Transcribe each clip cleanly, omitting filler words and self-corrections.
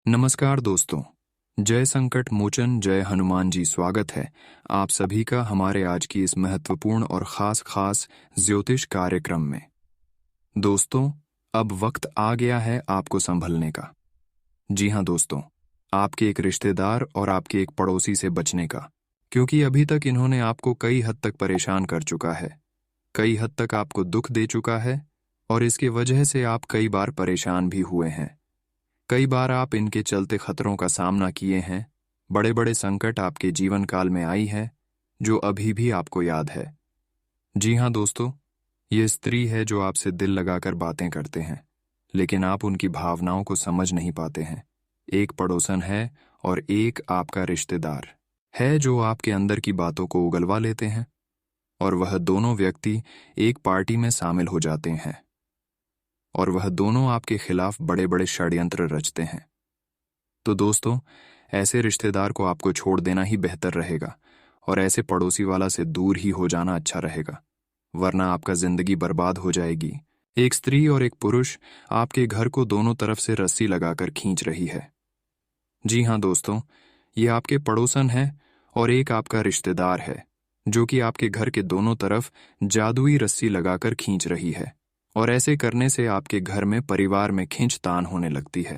नमस्कार दोस्तों। जय संकट मोचन जय हनुमान जी। स्वागत है आप सभी का हमारे आज की इस महत्वपूर्ण और खास ज्योतिष कार्यक्रम में। दोस्तों, अब वक्त आ गया है आपको संभलने का। जी हाँ दोस्तों, आपके एक रिश्तेदार और आपके एक पड़ोसी से बचने का, क्योंकि अभी तक इन्होंने आपको कई हद तक परेशान कर चुका है, कई हद तक आपको दुख दे चुका है और इसके वजह से आप कई बार परेशान भी हुए हैं। कई बार आप इनके चलते खतरों का सामना किए हैं। बड़े बड़े संकट आपके जीवन काल में आई है जो अभी भी आपको याद है। जी हाँ दोस्तों, ये स्त्री है जो आपसे दिल लगाकर बातें करते हैं, लेकिन आप उनकी भावनाओं को समझ नहीं पाते हैं। एक पड़ोसन है और एक आपका रिश्तेदार है जो आपके अंदर की बातों को उगलवा लेते हैं, और वह दोनों व्यक्ति एक पार्टी में शामिल हो जाते हैं और वह दोनों आपके खिलाफ बड़े बड़े षड्यंत्र रचते हैं। तो दोस्तों, ऐसे रिश्तेदार को आपको छोड़ देना ही बेहतर रहेगा और ऐसे पड़ोसी वाला से दूर ही हो जाना अच्छा रहेगा, वरना आपका जिंदगी बर्बाद हो जाएगी। एक स्त्री और एक पुरुष आपके घर को दोनों तरफ से रस्सी लगाकर खींच रही है। जी हाँ दोस्तों, ये आपके पड़ोसन है और एक आपका रिश्तेदार है जो कि आपके घर के दोनों तरफ जादुई रस्सी लगाकर खींच रही है, और ऐसे करने से आपके घर में परिवार में खींचतान होने लगती है।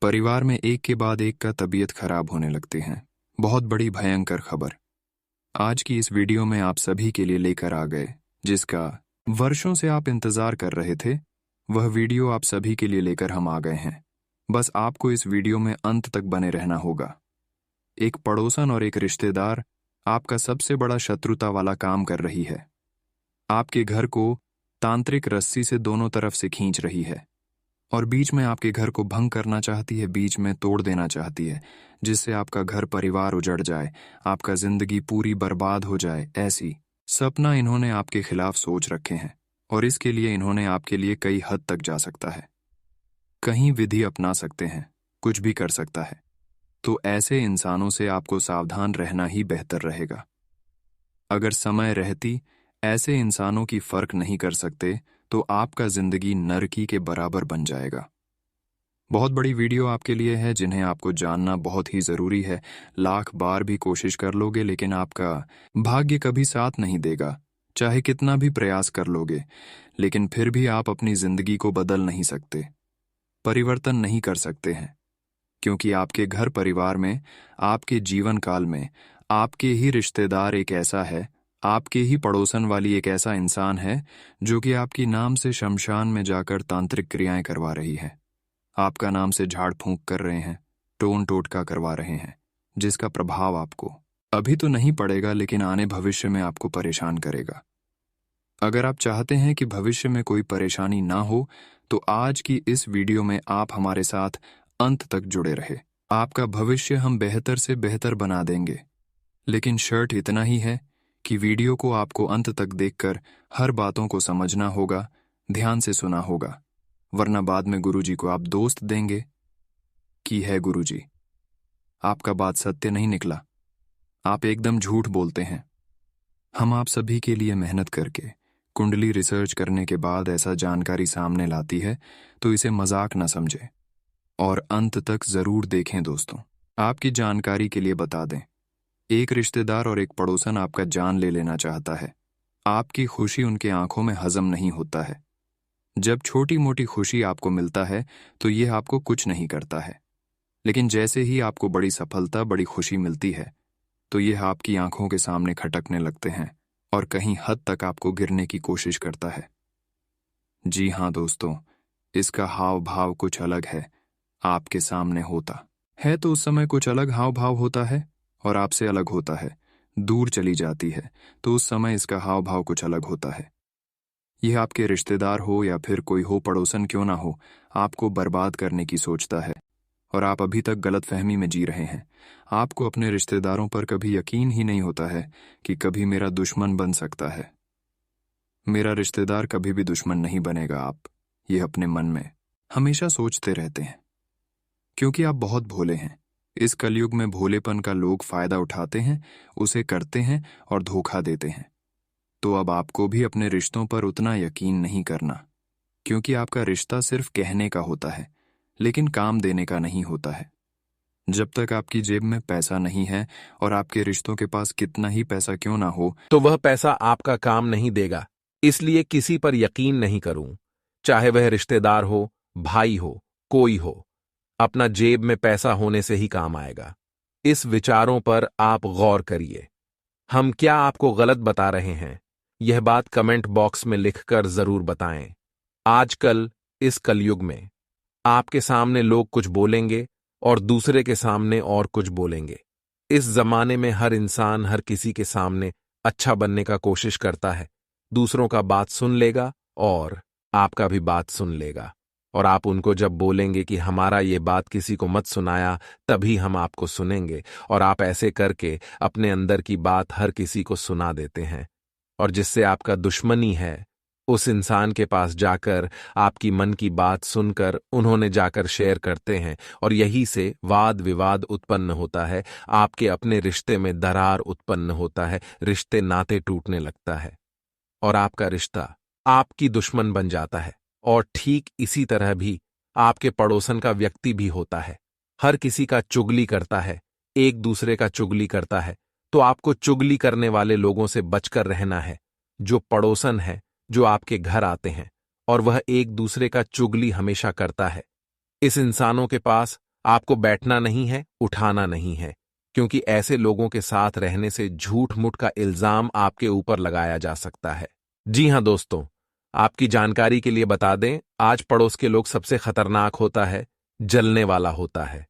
परिवार में एक के बाद एक का तबीयत खराब होने लगते हैं। बहुत बड़ी भयंकर खबर आज की इस वीडियो में आप सभी के लिए लेकर आ गए, जिसका वर्षों से आप इंतजार कर रहे थे। वह वीडियो आप सभी के लिए लेकर हम आ गए हैं। बस आपको इस वीडियो में अंत तक बने रहना होगा। एक पड़ोसन और एक रिश्तेदार आपका सबसे बड़ा शत्रुता वाला काम कर रही है। आपके घर को तांत्रिक रस्सी से दोनों तरफ से खींच रही है और बीच में आपके घर को भंग करना चाहती है, बीच में तोड़ देना चाहती है, जिससे आपका घर परिवार उजड़ जाए, आपका जिंदगी पूरी बर्बाद हो जाए। ऐसी सपना इन्होंने आपके खिलाफ सोच रखे हैं और इसके लिए इन्होंने आपके लिए कई हद तक जा सकता है, कहीं विधि अपना सकते हैं, कुछ भी कर सकता है। तो ऐसे इंसानों से आपको सावधान रहना ही बेहतर रहेगा। अगर समय रहती ऐसे इंसानों की फर्क नहीं कर सकते तो आपका जिंदगी नरकी के बराबर बन जाएगा। बहुत बड़ी वीडियो आपके लिए है जिन्हें आपको जानना बहुत ही जरूरी है। लाख बार भी कोशिश कर लोगे लेकिन आपका भाग्य कभी साथ नहीं देगा, चाहे कितना भी प्रयास कर लोगे, लेकिन फिर भी आप अपनी जिंदगी को बदल नहीं सकते, परिवर्तन नहीं कर सकते हैं, क्योंकि आपके घर परिवार में, आपके जीवन काल में आपके ही रिश्तेदार एक ऐसा है, आपके ही पड़ोसन वाली एक ऐसा इंसान है जो कि आपकी नाम से शमशान में जाकर तांत्रिक क्रियाएं करवा रही है, आपका नाम से झाड़ फूंक कर रहे हैं, टोन टोटका करवा रहे हैं, जिसका प्रभाव आपको अभी तो नहीं पड़ेगा लेकिन आने भविष्य में आपको परेशान करेगा। अगर आप चाहते हैं कि भविष्य में कोई परेशानी ना हो तो आज की इस वीडियो में आप हमारे साथ अंत तक जुड़े रहे। आपका भविष्य हम बेहतर से बेहतर बना देंगे, लेकिन शर्त इतना ही है कि वीडियो को आपको अंत तक देखकर हर बातों को समझना होगा, ध्यान से सुना होगा, वरना बाद में गुरुजी को आप दोस्त देंगे कि है गुरुजी, आपका बात सत्य नहीं निकला, आप एकदम झूठ बोलते हैं। हम आप सभी के लिए मेहनत करके कुंडली रिसर्च करने के बाद ऐसा जानकारी सामने लाती है, तो इसे मजाक न समझे और अंत तक जरूर देखें। दोस्तों, आपकी जानकारी के लिए बता दें, एक रिश्तेदार और एक पड़ोसन आपका जान ले लेना चाहता है। आपकी खुशी उनके आंखों में हजम नहीं होता है। जब छोटी मोटी खुशी आपको मिलता है तो यह आपको कुछ नहीं करता है, लेकिन जैसे ही आपको बड़ी सफलता, बड़ी खुशी मिलती है तो यह आपकी आंखों के सामने खटकने लगते हैं और कहीं हद तक आपको गिरने की कोशिश करता है। जी हाँ दोस्तों, इसका हाव भाव कुछ अलग है। आपके सामने होता है तो उस समय कुछ अलग हाव भाव होता है और आपसे अलग होता है। दूर चली जाती है तो उस समय इसका हाव भाव कुछ अलग होता है। यह आपके रिश्तेदार हो या फिर कोई हो पड़ोसन क्यों ना हो, आपको बर्बाद करने की सोचता है और आप अभी तक गलतफहमी में जी रहे हैं। आपको अपने रिश्तेदारों पर कभी यकीन ही नहीं होता है कि कभी मेरा दुश्मन बन सकता है। मेरा रिश्तेदार कभी भी दुश्मन नहीं बनेगा, आप ये अपने मन में हमेशा सोचते रहते हैं, क्योंकि आप बहुत भोले हैं। इस कलयुग में भोलेपन का लोग फायदा उठाते हैं, उसे करते हैं और धोखा देते हैं। तो अब आपको भी अपने रिश्तों पर उतना यकीन नहीं करना, क्योंकि आपका रिश्ता सिर्फ कहने का होता है, लेकिन काम देने का नहीं होता है। जब तक आपकी जेब में पैसा नहीं है और आपके रिश्तों के पास कितना ही पैसा क्यों ना हो, तो वह पैसा आपका काम नहीं देगा। इसलिए किसी पर यकीन नहीं करूं, चाहे वह रिश्तेदार हो, भाई हो, कोई हो। अपना जेब में पैसा होने से ही काम आएगा। इस विचारों पर आप गौर करिए। हम क्या आपको गलत बता रहे हैं, यह बात कमेंट बॉक्स में लिखकर जरूर बताएं। आजकल इस कलयुग में आपके सामने लोग कुछ बोलेंगे और दूसरे के सामने और कुछ बोलेंगे। इस जमाने में हर इंसान हर किसी के सामने अच्छा बनने का कोशिश करता है। दूसरों का बात सुन लेगा और आपका भी बात सुन लेगा। और आप उनको जब बोलेंगे कि हमारा ये बात किसी को मत सुनाया, तभी हम आपको सुनेंगे, और आप ऐसे करके अपने अंदर की बात हर किसी को सुना देते हैं। और जिससे आपका दुश्मनी है, उस इंसान के पास जाकर आपकी मन की बात सुनकर उन्होंने जाकर शेयर करते हैं, और यही से वाद विवाद उत्पन्न होता है। आपके अपने रिश्ते में दरार उत्पन्न होता है, रिश्ते नाते टूटने लगता है और आपका रिश्ता आपकी दुश्मन बन जाता है। और ठीक इसी तरह भी आपके पड़ोसन का व्यक्ति भी होता है। हर किसी का चुगली करता है, एक दूसरे का चुगली करता है। तो आपको चुगली करने वाले लोगों से बचकर रहना है। जो पड़ोसन है, जो आपके घर आते हैं और वह एक दूसरे का चुगली हमेशा करता है, इस इंसानों के पास आपको बैठना नहीं है, उठाना नहीं है। क्योंकि ऐसे लोगों के साथ रहने से झूठ मूठ का इल्जाम आपके ऊपर लगाया जा सकता है। जी हां दोस्तों, आपकी जानकारी के लिए बता दें, आज पड़ोस के लोग सबसे खतरनाक होता है, जलने वाला होता है।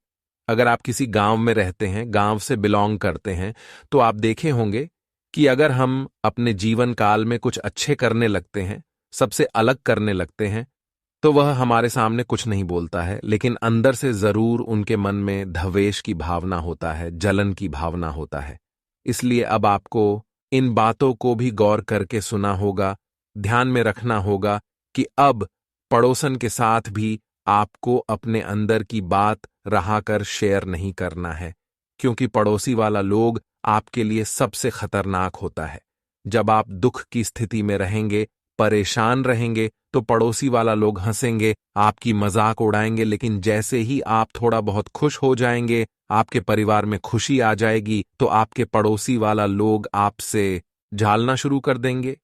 अगर आप किसी गांव में रहते हैं, गांव से बिलोंग करते हैं, तो आप देखे होंगे कि अगर हम अपने जीवन काल में कुछ अच्छे करने लगते हैं, सबसे अलग करने लगते हैं, तो वह हमारे सामने कुछ नहीं बोलता है, लेकिन अंदर से जरूर उनके मन में धवेश की भावना होता है, जलन की भावना होता है। इसलिए अब आपको इन बातों को भी गौर करके सुना होगा, ध्यान में रखना होगा कि अब पड़ोसन के साथ भी आपको अपने अंदर की बात रहाकर शेयर नहीं करना है। क्योंकि पड़ोसी वाला लोग आपके लिए सबसे खतरनाक होता है। जब आप दुख की स्थिति में रहेंगे, परेशान रहेंगे, तो पड़ोसी वाला लोग हंसेंगे, आपकी मजाक उड़ाएंगे, लेकिन जैसे ही आप थोड़ा बहुत खुश हो जाएंगे, आपके परिवार में खुशी आ जाएगी, तो आपके पड़ोसी वाला लोग आपसे झालना शुरू कर देंगे।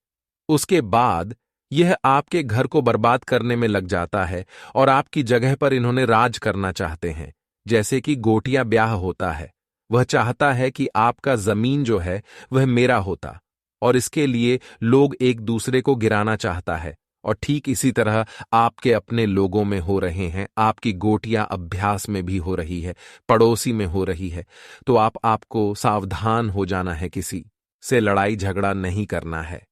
उसके बाद यह आपके घर को बर्बाद करने में लग जाता है और आपकी जगह पर इन्होंने राज करना चाहते हैं। जैसे कि गोटियां ब्याह होता है, वह चाहता है कि आपका जमीन जो है वह मेरा होता, और इसके लिए लोग एक दूसरे को गिराना चाहता है। और ठीक इसी तरह आपके अपने लोगों में हो रहे हैं, आपकी गोटियां अभ्यास में भी हो रही है, पड़ोसी में हो रही है। तो आपको सावधान हो जाना है, किसी से लड़ाई झगड़ा नहीं करना है,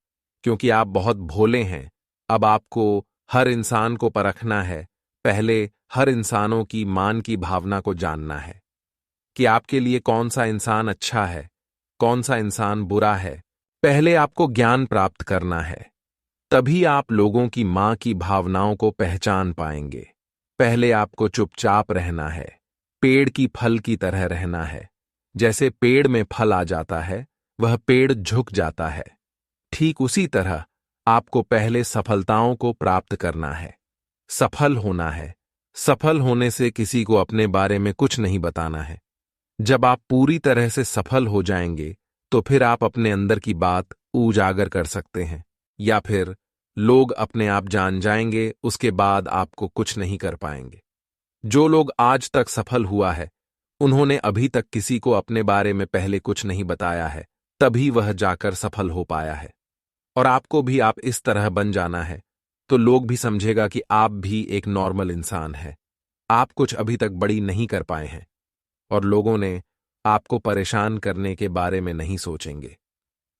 क्योंकि आप बहुत भोले हैं। अब आपको हर इंसान को परखना है। पहले हर इंसानों की मान की भावना को जानना है कि आपके लिए कौन सा इंसान अच्छा है, कौन सा इंसान बुरा है। पहले आपको ज्ञान प्राप्त करना है, तभी आप लोगों की मां की भावनाओं को पहचान पाएंगे। पहले आपको चुपचाप रहना है, पेड़ की फल की तरह रहना है। जैसे पेड़ में फल आ जाता है, वह पेड़ झुक जाता है। ठीक उसी तरह आपको पहले सफलताओं को प्राप्त करना है, सफल होना है। सफल होने से किसी को अपने बारे में कुछ नहीं बताना है। जब आप पूरी तरह से सफल हो जाएंगे, तो फिर आप अपने अंदर की बात उजागर कर सकते हैं, या फिर लोग अपने आप जान जाएंगे, उसके बाद आपको कुछ नहीं कर पाएंगे। जो लोग आज तक सफल हुआ है, उन्होंने अभी तक किसी को अपने बारे में पहले कुछ नहीं बताया है, तभी वह जाकर सफल हो पाया है। और आपको भी आप इस तरह बन जाना है, तो लोग भी समझेगा कि आप भी एक नॉर्मल इंसान है। आप कुछ अभी तक बड़ी नहीं कर पाए हैं, और लोगों ने आपको परेशान करने के बारे में नहीं सोचेंगे।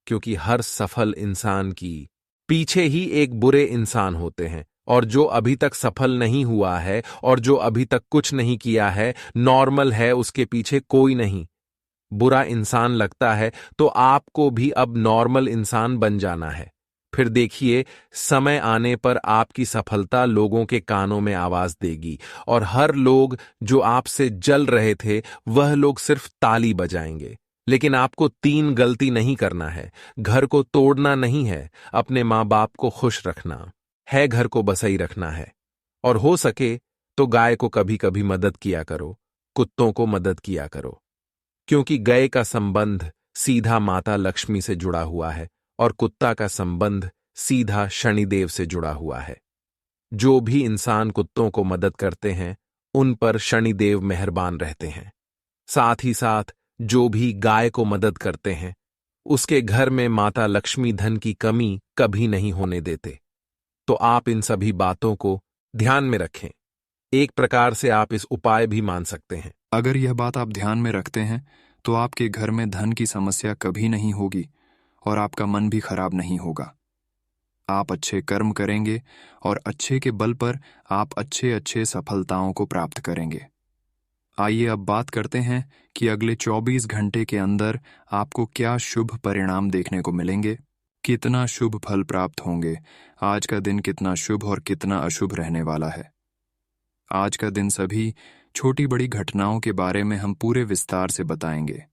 क्योंकि हर सफल इंसान की पीछे ही एक बुरे इंसान होते हैं, और जो अभी तक सफल नहीं हुआ है और जो अभी तक कुछ नहीं किया है, नॉर्मल है, उसके पीछे कोई नहीं बुरा इंसान लगता है, तो आपको भी अब नॉर्मल इंसान बन जाना है। फिर देखिए, समय आने पर आपकी सफलता लोगों के कानों में आवाज देगी, और हर लोग जो आपसे जल रहे थे, वह लोग सिर्फ ताली बजाएंगे। लेकिन आपको 3 गलती नहीं करना है। घर को तोड़ना नहीं है, अपने माँ बाप को खुश रखना है, घर को बसई रखना है, और हो सके तो गाय को कभी कभी मदद किया करो, कुत्तों को मदद किया करो, क्योंकि गाय का संबंध सीधा माता लक्ष्मी से जुड़ा हुआ है और कुत्ता का संबंध सीधा शनिदेव से जुड़ा हुआ है। जो भी इंसान कुत्तों को मदद करते हैं उन पर शनिदेव मेहरबान रहते हैं। साथ ही साथ जो भी गाय को मदद करते हैं उसके घर में माता लक्ष्मी धन की कमी कभी नहीं होने देते। तो आप इन सभी बातों को ध्यान में रखें। एक प्रकार से आप इस उपाय भी मान सकते हैं। अगर यह बात आप ध्यान में रखते हैं तो आपके घर में धन की समस्या कभी नहीं होगी और आपका मन भी खराब नहीं होगा। आप अच्छे कर्म करेंगे और अच्छे के बल पर आप अच्छे अच्छे सफलताओं को प्राप्त करेंगे। आइए अब बात करते हैं कि अगले 24 घंटे के अंदर आपको क्या शुभ परिणाम देखने को मिलेंगे, कितना शुभ फल प्राप्त होंगे, आज का दिन कितना शुभ और कितना अशुभ रहने वाला है। आज का दिन सभी छोटी बड़ी घटनाओं के बारे में हम पूरे विस्तार से बताएंगे।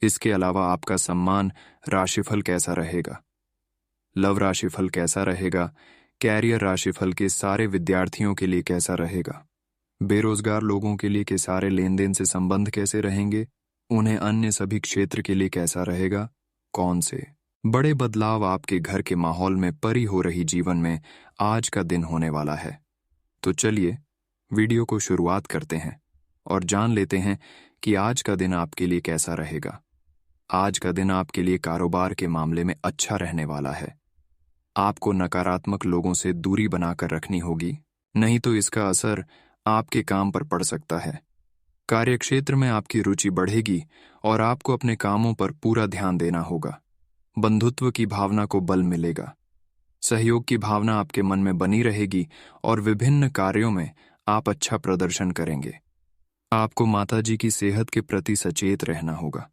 इसके अलावा आपका सम्मान राशिफल कैसा रहेगा, लव राशिफल कैसा रहेगा, कैरियर राशिफल के सारे विद्यार्थियों के लिए कैसा रहेगा, बेरोजगार लोगों के लिए के सारे लेन देन से संबंध कैसे रहेंगे, उन्हें अन्य सभी क्षेत्र के लिए कैसा रहेगा, कौन से बड़े बदलाव आपके घर के माहौल में परी हो रही जीवन में आज का दिन होने वाला है। तो चलिए वीडियो को शुरुआत करते हैं और जान लेते हैं कि आज का दिन आपके लिए कैसा रहेगा। आज का दिन आपके लिए कारोबार के मामले में अच्छा रहने वाला है। आपको नकारात्मक लोगों से दूरी बनाकर रखनी होगी, नहीं तो इसका असर आपके काम पर पड़ सकता है। कार्यक्षेत्र में आपकी रुचि बढ़ेगी और आपको अपने कामों पर पूरा ध्यान देना होगा। बंधुत्व की भावना को बल मिलेगा। सहयोग की भावना आपके मन में बनी रहेगी और विभिन्न कार्यों में आप अच्छा प्रदर्शन करेंगे। आपको माताजी की सेहत के प्रति सचेत रहना होगा।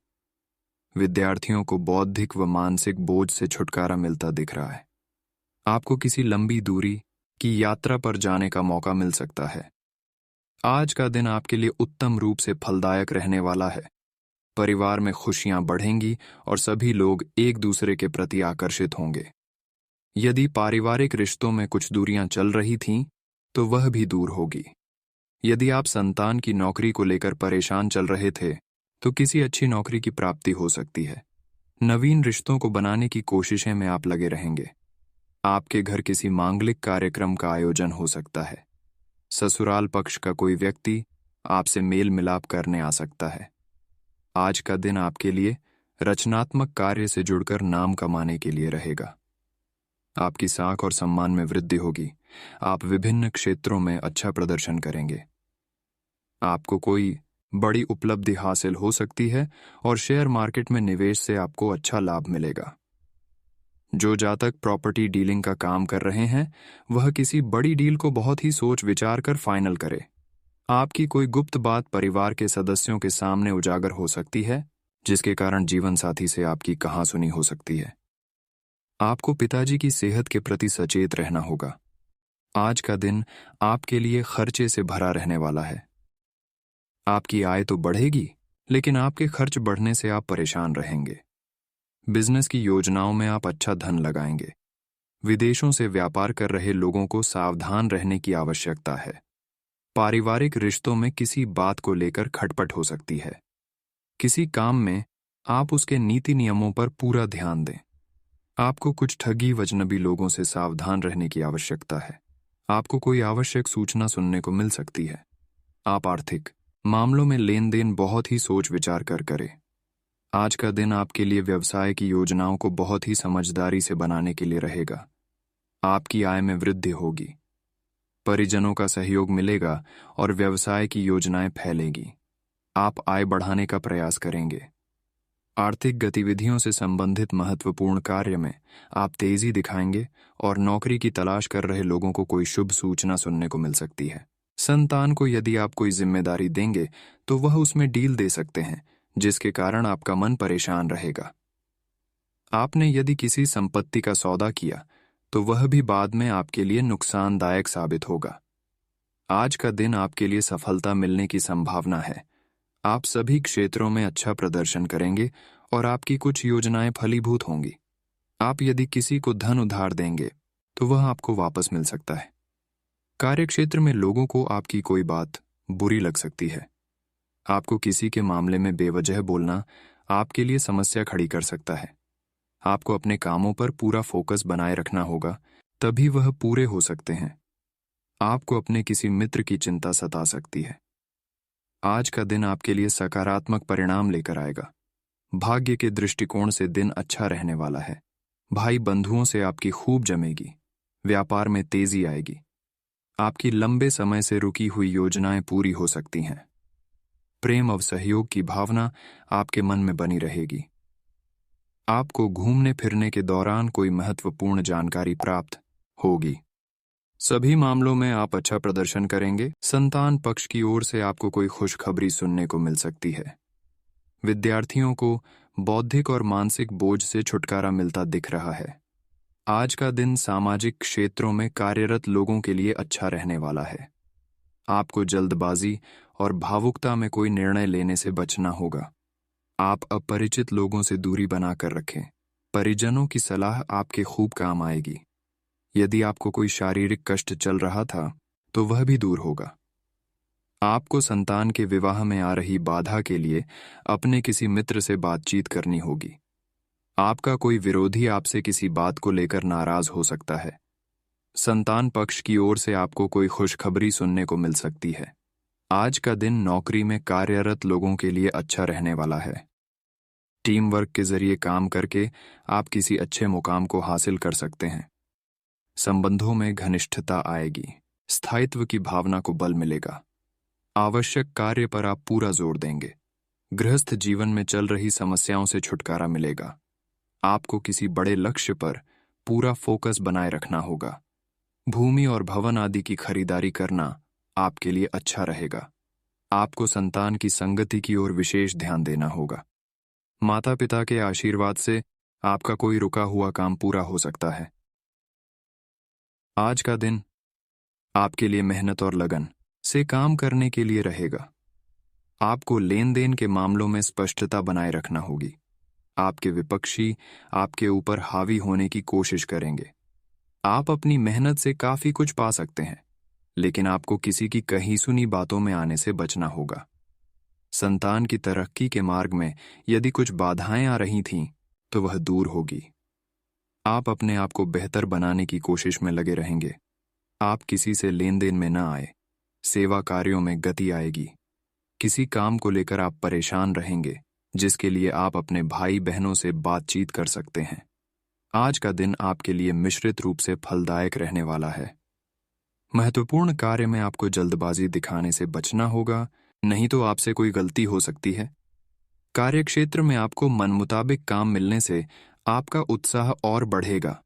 विद्यार्थियों को बौद्धिक व मानसिक बोझ से छुटकारा मिलता दिख रहा है। आपको किसी लंबी दूरी की यात्रा पर जाने का मौका मिल सकता है। आज का दिन आपके लिए उत्तम रूप से फलदायक रहने वाला है। परिवार में खुशियां बढ़ेंगी और सभी लोग एक दूसरे के प्रति आकर्षित होंगे। यदि पारिवारिक रिश्तों में कुछ दूरियां चल रही थीं, तो वह भी दूर होगी। यदि आप संतान की नौकरी को लेकर परेशान चल रहे थे, तो किसी अच्छी नौकरी की प्राप्ति हो सकती है। नवीन रिश्तों को बनाने की कोशिशें में आप लगे रहेंगे। आपके घर किसी मांगलिक कार्यक्रम का आयोजन हो सकता है। ससुराल पक्ष का कोई व्यक्ति आपसे मेल मिलाप करने आ सकता है। आज का दिन आपके लिए रचनात्मक कार्य से जुड़कर नाम कमाने के लिए रहेगा। आपकी साख और सम्मान में वृद्धि होगी। आप विभिन्न क्षेत्रों में अच्छा प्रदर्शन करेंगे। आपको कोई बड़ी उपलब्धि हासिल हो सकती है और शेयर मार्केट में निवेश से आपको अच्छा लाभ मिलेगा। जो जातक प्रॉपर्टी डीलिंग का काम कर रहे हैं, वह किसी बड़ी डील को बहुत ही सोच विचार कर फाइनल करे। आपकी कोई गुप्त बात परिवार के सदस्यों के सामने उजागर हो सकती है, जिसके कारण जीवन साथी से आपकी कहासुनी हो सकती है। आपको पिताजी की सेहत के प्रति सचेत रहना होगा। आज का दिन आपके लिए खर्चे से भरा रहने वाला है। आपकी आय तो बढ़ेगी, लेकिन आपके खर्च बढ़ने से आप परेशान रहेंगे। बिजनेस की योजनाओं में आप अच्छा धन लगाएंगे। विदेशों से व्यापार कर रहे लोगों को सावधान रहने की आवश्यकता है। पारिवारिक रिश्तों में किसी बात को लेकर खटपट हो सकती है। किसी काम में आप उसके नीति नियमों पर पूरा ध्यान दें। आपको कुछ ठगी वजनबी लोगों से सावधान रहने की आवश्यकता है। आपको कोई आवश्यक सूचना सुनने को मिल सकती है। आप आर्थिक मामलों में लेन देन बहुत ही सोच विचार कर करें। आज का दिन आपके लिए व्यवसाय की योजनाओं को बहुत ही समझदारी से बनाने के लिए रहेगा। आपकी आय में वृद्धि होगी। परिजनों का सहयोग मिलेगा और व्यवसाय की योजनाएं फैलेगी। आप आय बढ़ाने का प्रयास करेंगे। आर्थिक गतिविधियों से संबंधित महत्वपूर्ण कार्य में आप तेजी दिखाएंगे और नौकरी की तलाश कर रहे लोगों को कोई शुभ सूचना सुनने को मिल सकती है। संतान को यदि आप कोई जिम्मेदारी देंगे तो वह उसमें डील दे सकते हैं, जिसके कारण आपका मन परेशान रहेगा। आपने यदि किसी संपत्ति का सौदा किया तो वह भी बाद में आपके लिए नुकसानदायक साबित होगा। आज का दिन आपके लिए सफलता मिलने की संभावना है। आप सभी क्षेत्रों में अच्छा प्रदर्शन करेंगे और आपकी कुछ योजनाएं फलीभूत होंगी। आप यदि किसी को धन उधार देंगे तो वह आपको वापस मिल सकता है। कार्यक्षेत्र में लोगों को आपकी कोई बात बुरी लग सकती है। आपको किसी के मामले में बेवजह बोलना आपके लिए समस्या खड़ी कर सकता है। आपको अपने कामों पर पूरा फोकस बनाए रखना होगा, तभी वह पूरे हो सकते हैं। आपको अपने किसी मित्र की चिंता सता सकती है। आज का दिन आपके लिए सकारात्मक परिणाम लेकर आएगा। भाग्य के दृष्टिकोण से दिन अच्छा रहने वाला है। भाई बंधुओं से आपकी खूब जमेगी। व्यापार में तेजी आएगी। आपकी लंबे समय से रुकी हुई योजनाएं पूरी हो सकती हैं। प्रेम और सहयोग की भावना आपके मन में बनी रहेगी। आपको घूमने फिरने के दौरान कोई महत्वपूर्ण जानकारी प्राप्त होगी। सभी मामलों में आप अच्छा प्रदर्शन करेंगे। संतान पक्ष की ओर से आपको कोई खुशखबरी सुनने को मिल सकती है। विद्यार्थियों को बौद्धिक और मानसिक बोझ से छुटकारा मिलता दिख रहा है। आज का दिन सामाजिक क्षेत्रों में कार्यरत लोगों के लिए अच्छा रहने वाला है। आपको जल्दबाजी और भावुकता में कोई निर्णय लेने से बचना होगा। आप अपरिचित लोगों से दूरी बनाकर रखें। परिजनों की सलाह आपके खूब काम आएगी। यदि आपको कोई शारीरिक कष्ट चल रहा था तो वह भी दूर होगा। आपको संतान के विवाह में आ रही बाधा के लिए अपने किसी मित्र से बातचीत करनी होगी। आपका कोई विरोधी आपसे किसी बात को लेकर नाराज हो सकता है। संतान पक्ष की ओर से आपको कोई खुशखबरी सुनने को मिल सकती है। आज का दिन नौकरी में कार्यरत लोगों के लिए अच्छा रहने वाला है। टीम वर्क के जरिए काम करके आप किसी अच्छे मुकाम को हासिल कर सकते हैं। संबंधों में घनिष्ठता आएगी। स्थायित्व की भावना को बल मिलेगा। आवश्यक कार्य पर आप पूरा जोर देंगे। गृहस्थ जीवन में चल रही समस्याओं से छुटकारा मिलेगा। आपको किसी बड़े लक्ष्य पर पूरा फोकस बनाए रखना होगा। भूमि और भवन आदि की खरीदारी करना आपके लिए अच्छा रहेगा। आपको संतान की संगति की ओर विशेष ध्यान देना होगा। माता पिता के आशीर्वाद से आपका कोई रुका हुआ काम पूरा हो सकता है। आज का दिन आपके लिए मेहनत और लगन से काम करने के लिए रहेगा। आपको लेन देन के मामलों में स्पष्टता बनाए रखना होगी। आपके विपक्षी आपके ऊपर हावी होने की कोशिश करेंगे। आप अपनी मेहनत से काफी कुछ पा सकते हैं, लेकिन आपको किसी की कही सुनी बातों में आने से बचना होगा। संतान की तरक्की के मार्ग में यदि कुछ बाधाएं आ रही थीं, तो वह दूर होगी। आप अपने आप को बेहतर बनाने की कोशिश में लगे रहेंगे। आप किसी से लेन देन में न आए। सेवा कार्यों में गति आएगी। किसी काम को लेकर आप परेशान रहेंगे, जिसके लिए आप अपने भाई बहनों से बातचीत कर सकते हैं। आज का दिन आपके लिए मिश्रित रूप से फलदायक रहने वाला है। महत्वपूर्ण कार्य में आपको जल्दबाजी दिखाने से बचना होगा, नहीं तो आपसे कोई गलती हो सकती है। कार्यक्षेत्र में आपको मनमुताबिक काम मिलने से आपका उत्साह और बढ़ेगा।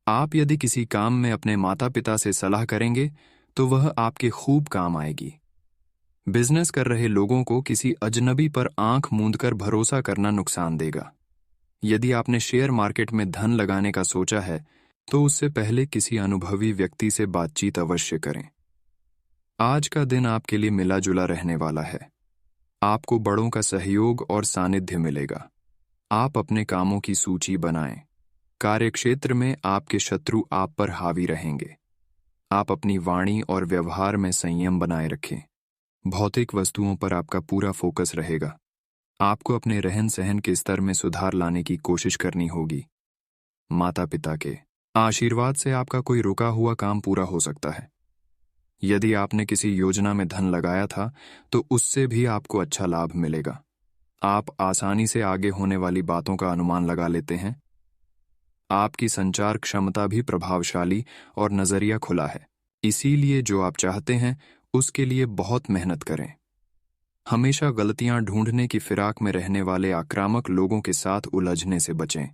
आप यदि किसी काम में अपने माता पिता से सलाह करेंगे तो वह आपके खूब काम आएगी। बिजनेस कर रहे लोगों को किसी अजनबी पर आंख मूंदकर भरोसा करना नुकसान देगा। यदि आपने शेयर मार्केट में धन लगाने का सोचा है तो उससे पहले किसी अनुभवी व्यक्ति से बातचीत अवश्य करें। आज का दिन आपके लिए मिला जुला रहने वाला है। आपको बड़ों का सहयोग और सानिध्य मिलेगा। आप अपने कामों की सूची बनाएं। कार्यक्षेत्र में आपके शत्रु आप पर हावी रहेंगे। आप अपनी वाणी और व्यवहार में संयम बनाए रखें। भौतिक वस्तुओं पर आपका पूरा फोकस रहेगा। आपको अपने रहन सहन के स्तर में सुधार लाने की कोशिश करनी होगी। माता पिता के आशीर्वाद से आपका कोई रुका हुआ काम पूरा हो सकता है। यदि आपने किसी योजना में धन लगाया था तो उससे भी आपको अच्छा लाभ मिलेगा। आप आसानी से आगे होने वाली बातों का अनुमान लगा लेते हैं। आपकी संचार क्षमता भी प्रभावशाली और नजरिया खुला है, इसीलिए जो आप चाहते हैं उसके लिए बहुत मेहनत करें। हमेशा गलतियां ढूंढने की फिराक में रहने वाले आक्रामक लोगों के साथ उलझने से बचें।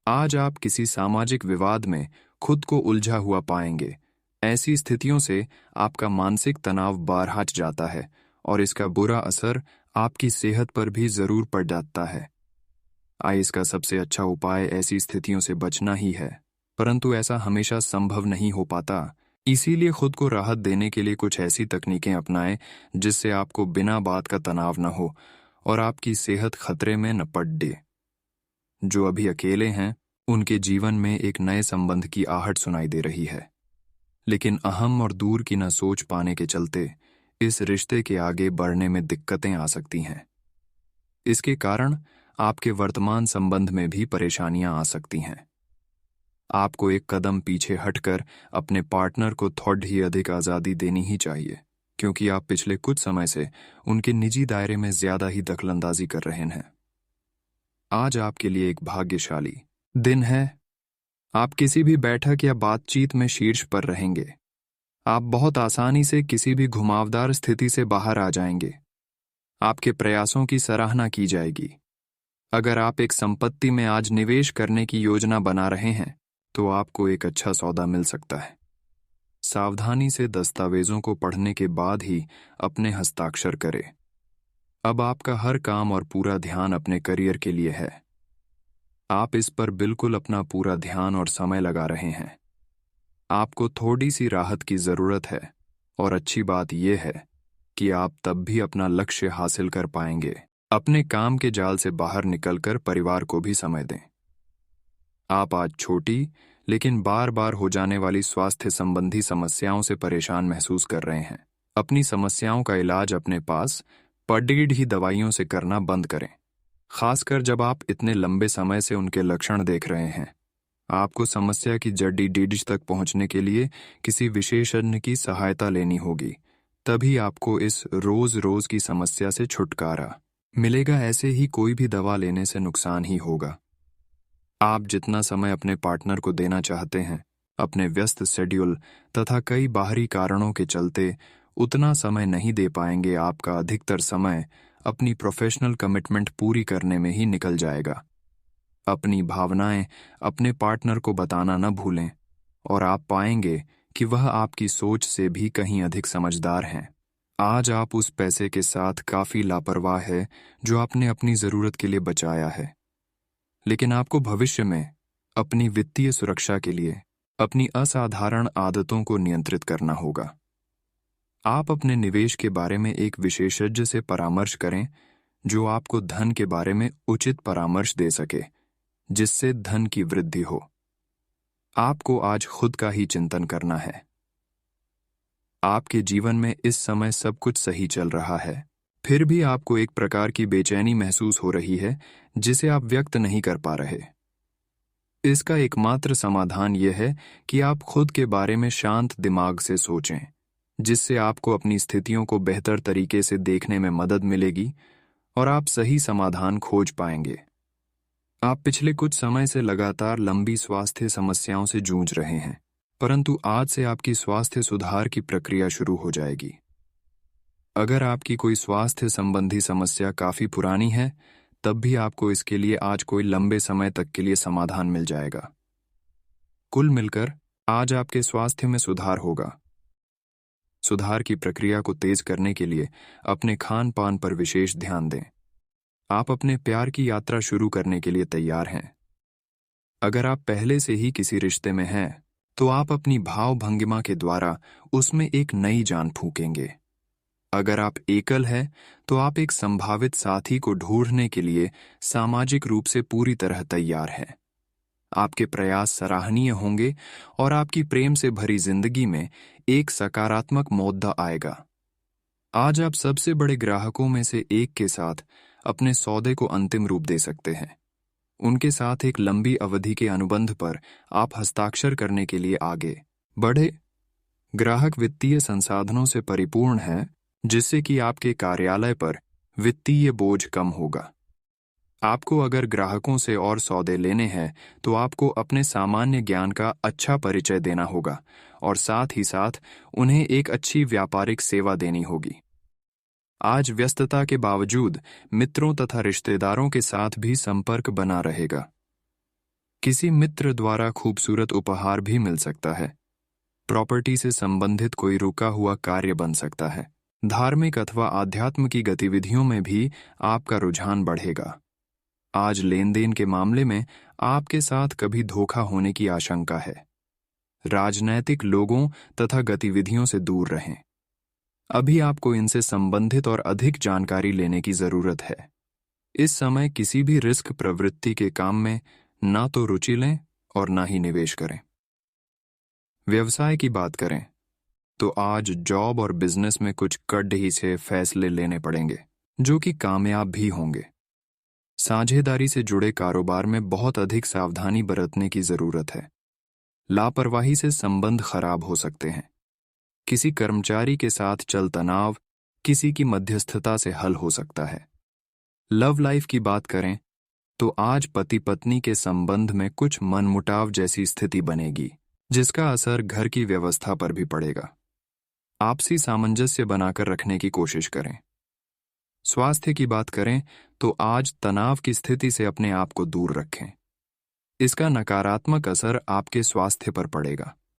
आज आप किसी सामाजिक विवाद में खुद को उलझा हुआ पाएंगे। ऐसी स्थितियों से आपका मानसिक तनाव बढ़ जाता है और इसका बुरा असर आपकी सेहत पर भी जरूर पड़ जाता है। इसका सबसे अच्छा उपाय ऐसी स्थितियों से बचना ही है, परंतु ऐसा हमेशा संभव नहीं हो पाता। इसीलिए खुद को राहत देने के लिए कुछ ऐसी तकनीकें अपनाएं जिससे आपको बिना बात का तनाव न हो और आपकी सेहत खतरे में न पड़े। जो अभी अकेले हैं, उनके जीवन में एक नए संबंध की आहट सुनाई दे रही है। लेकिन अहम और दूर की न सोच पाने के चलते इस रिश्ते के आगे बढ़ने में दिक्कतें आ सकती हैं। इसके कारण आपके वर्तमान संबंध में भी परेशानियां आ सकती हैं। आपको एक कदम पीछे हटकर अपने पार्टनर को थोड़ी ही अधिक आज़ादी देनी ही चाहिए, क्योंकि आप पिछले कुछ समय से उनके निजी दायरे में ज्यादा ही दखलंदाजी कर रहे हैं। आज आपके लिए एक भाग्यशाली दिन है। आप किसी भी बैठक या बातचीत में शीर्ष पर रहेंगे। आप बहुत आसानी से किसी भी घुमावदार स्थिति से बाहर आ जाएंगे। आपके प्रयासों की सराहना की जाएगी। अगर आप एक संपत्ति में आज निवेश करने की योजना बना रहे हैं तो आपको एक अच्छा सौदा मिल सकता है। सावधानी से दस्तावेजों को पढ़ने के बाद ही अपने हस्ताक्षर करें। अब आपका हर काम और पूरा ध्यान अपने करियर के लिए है। आप इस पर बिल्कुल अपना पूरा ध्यान और समय लगा रहे हैं। आपको थोड़ी सी राहत की जरूरत है और अच्छी बात यह है कि आप तब भी अपना लक्ष्य हासिल कर पाएंगे। अपने काम के जाल से बाहर निकलकर परिवार को भी समय दें। आप आज छोटी लेकिन बार बार हो जाने वाली स्वास्थ्य संबंधी समस्याओं से परेशान महसूस कर रहे हैं। अपनी समस्याओं का इलाज अपने पास पड़ी ही दवाइयों से करना बंद करें, खासकर जब आप इतने लंबे समय से उनके लक्षण देख रहे हैं। आपको समस्या की जड़ी डीज तक पहुंचने के लिए किसी विशेषज्ञ की सहायता लेनी होगी, तभी आपको इस रोज रोज की समस्या से छुटकारा मिलेगा। ऐसे ही कोई भी दवा लेने से नुकसान ही होगा। आप जितना समय अपने पार्टनर को देना चाहते हैं, अपने व्यस्त शेड्यूल तथा कई बाहरी कारणों के चलते उतना समय नहीं दे पाएंगे। आपका अधिकतर समय अपनी प्रोफेशनल कमिटमेंट पूरी करने में ही निकल जाएगा। अपनी भावनाएं अपने पार्टनर को बताना न भूलें और आप पाएंगे कि वह आपकी सोच से भी कहीं अधिक समझदार हैं। आज आप उस पैसे के साथ काफी लापरवाह है जो आपने अपनी जरूरत के लिए बचाया है, लेकिन आपको भविष्य में अपनी वित्तीय सुरक्षा के लिए अपनी असाधारण आदतों को नियंत्रित करना होगा। आप अपने निवेश के बारे में एक विशेषज्ञ से परामर्श करें जो आपको धन के बारे में उचित परामर्श दे सके, जिससे धन की वृद्धि हो। आपको आज खुद का ही चिंतन करना है। आपके जीवन में इस समय सब कुछ सही चल रहा है, फिर भी आपको एक प्रकार की बेचैनी महसूस हो रही है जिसे आप व्यक्त नहीं कर पा रहे। इसका एकमात्र समाधान यह है कि आप खुद के बारे में शांत दिमाग से सोचें, जिससे आपको अपनी स्थितियों को बेहतर तरीके से देखने में मदद मिलेगी और आप सही समाधान खोज पाएंगे। आप पिछले कुछ समय से लगातार लंबी स्वास्थ्य समस्याओं से जूझ रहे हैं, परंतु आज से आपकी स्वास्थ्य सुधार की प्रक्रिया शुरू हो जाएगी। अगर आपकी कोई स्वास्थ्य संबंधी समस्या काफी पुरानी है, तब भी आपको इसके लिए आज कोई लंबे समय तक के लिए समाधान मिल जाएगा। कुल मिलकर आज आपके स्वास्थ्य में सुधार होगा। सुधार की प्रक्रिया को तेज करने के लिए अपने खान पान पर विशेष ध्यान दें। आप अपने प्यार की यात्रा शुरू करने के लिए तैयार हैं। अगर आप पहले से ही किसी रिश्ते में हैं, तो आप अपनी भाव भंगिमा के द्वारा उसमें एक नई जान फूकेंगे। अगर आप एकल हैं, तो आप एक संभावित साथी को ढूंढने के लिए सामाजिक रूप से पूरी तरह तैयार हैं। आपके प्रयास सराहनीय होंगे और आपकी प्रेम से भरी जिंदगी में एक सकारात्मक मोड़ आएगा। आज आप सबसे बड़े ग्राहकों में से एक के साथ अपने सौदे को अंतिम रूप दे सकते हैं। उनके साथ एक लंबी अवधि के अनुबंध पर आप हस्ताक्षर करने के लिए आगे बढ़े। ग्राहक वित्तीय संसाधनों से परिपूर्ण है, जिससे कि आपके कार्यालय पर वित्तीय बोझ कम होगा। आपको अगर ग्राहकों से और सौदे लेने हैं, तो आपको अपने सामान्य ज्ञान का अच्छा परिचय देना होगा और साथ ही साथ उन्हें एक अच्छी व्यापारिक सेवा देनी होगी। आज व्यस्तता के बावजूद मित्रों तथा रिश्तेदारों के साथ भी संपर्क बना रहेगा। किसी मित्र द्वारा खूबसूरत उपहार भी मिल सकता है। प्रॉपर्टी से संबंधित कोई रुका हुआ कार्य बन सकता है। धार्मिक अथवा आध्यात्म की गतिविधियों में भी आपका रुझान बढ़ेगा। आज लेन देन के मामले में आपके साथ कभी धोखा होने की आशंका है। राजनैतिक लोगों तथा गतिविधियों से दूर रहें। अभी आपको इनसे संबंधित और अधिक जानकारी लेने की जरूरत है। इस समय किसी भी रिस्क प्रवृत्ति के काम में ना तो रुचि लें और ना ही निवेश करें। व्यवसाय की बात करें तो आज जॉब और बिजनेस में कुछ कड़े से फैसले लेने पड़ेंगे जो कि कामयाब भी होंगे। साझेदारी से जुड़े कारोबार में बहुत अधिक सावधानी बरतने की जरूरत है। लापरवाही से संबंध खराब हो सकते हैं। किसी कर्मचारी के साथ चल तनाव किसी की मध्यस्थता से हल हो सकता है। लव लाइफ की बात करें तो आज पति पत्नी के संबंध में कुछ मनमुटाव जैसी स्थिति बनेगी जिसका असर घर की व्यवस्था पर भी पड़ेगा। आपसी सामंजस्य बनाकर रखने की कोशिश करें। स्वास्थ्य की बात करें तो आज तनाव की स्थिति से अपने आप को दूर रखें। इसका नकारात्मक असर आपके स्वास्थ्य पर पड़ेगा।